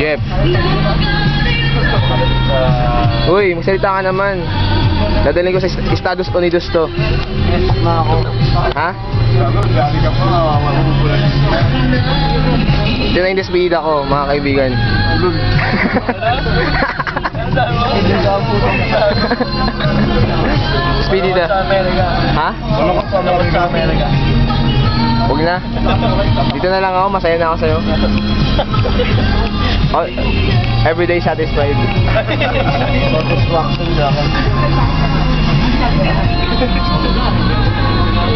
Jeff. Uy, magsalita ka naman. Dadalhin ko sa Estados Unidos to. Ha? Ito na yung despedida ko, mga kaibigan. Despedida. Ha? Huwag na. Dito na lang ako, masaya na ako sa'yo. Oh, everyday satisfied.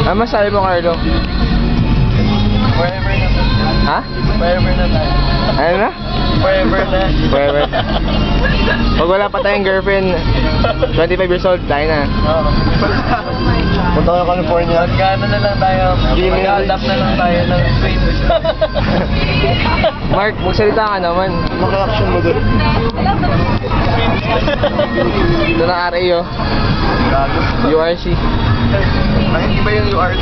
Ano masabi mo, Carlo? Forever na. Ha? Forever na tayo. Ano na? Forever na. Forever. Pag wala pa tayong girlfriend, 25 years old, tayo na. Punta ko California. Magkano na lang tayo. Mag-adapt na lang tayo ng space. Mark, magsalita ka naman. Maka-action mo doon. Ito na RA, oh. URC. Ay, hindi ba yung URC?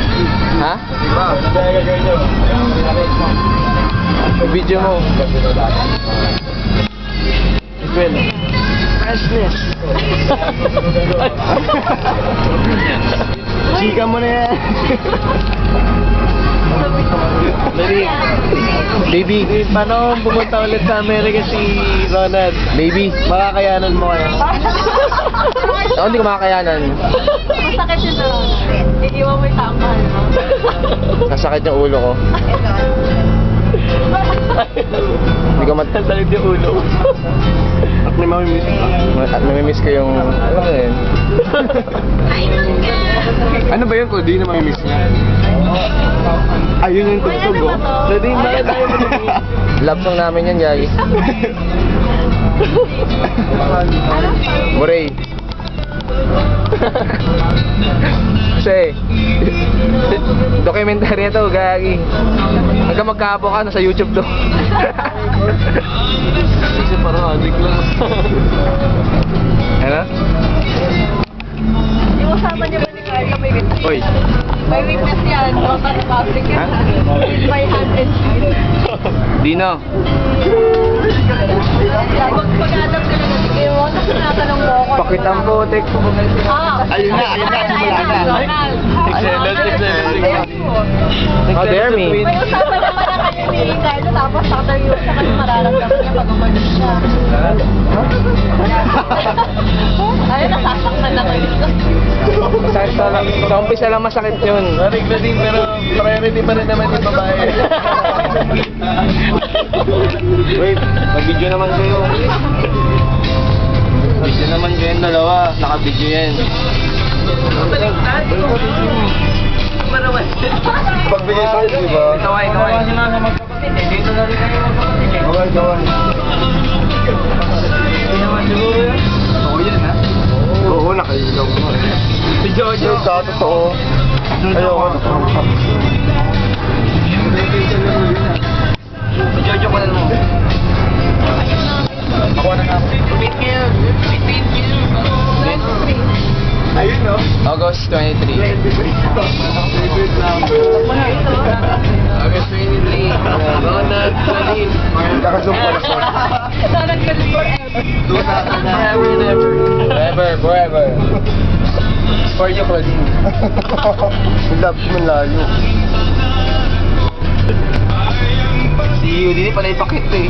Ha? Diba? Video mo. Well, freshness. Chika mo na yan. Baby. Paano pumunta ulit sa Amerika si Ronald? Baby. Makakayanan mo kaya? Ako hindi ko makakayanan. Masakit yun na. Iiwan mo yung taong mahal mo. Nasakit yung ulo ko. Hindi ko Sakit yung ulo. At may mamimiss ka. At namimiss ko yung... Ano ba yun? Ano ba yun kung di na mamimiss niya? Ayun yung tugtog oh. Pwede yung bakit tayo managin. Love song namin yan, Jai. Muray. Kasi documentary ito, gagi. Hanggang magkapo ka, nasa YouTube to. Kasi parang adik lang. Ano? Yung usapan niya ba ni Carla may witness? Oy. May witness yan. Baka sa public yan. By hand and feet. Dino. Pag-adap ka na natin kayo, tapos tinatanong mo ako. Pakit ang putik. Ayun na, simula na. Excellent. How dare me? May usapan naman na kayo ni Carlo, tapos after yun, saka mararamdaman niya pag umalis siya. Ay, nasasaktan na kayo. Sa umpisa lang masakit yun. Marig na din, pero priority pa rin naman yung babae. Wait, mag-video naman kayo. Video naman kayo yung dalawa. Naka-video yan. Pagbigay sa'yo, di ba? Kaway. Dito na rin kayo. Kaway. Hindi naman siguro yan. Oo yan, ha? Oo, nakailaw mo. Si Jojo. Sa totoo. Ayoko. Si Jojo ko na mo. Ako na nga. Ayun, no? August 23. August 23. Ronald Colin. Nakasum pala siya. Ronald Colin forever. Forever. For you, Colin. Love mo layo. Si Yudi, panay pakit eh.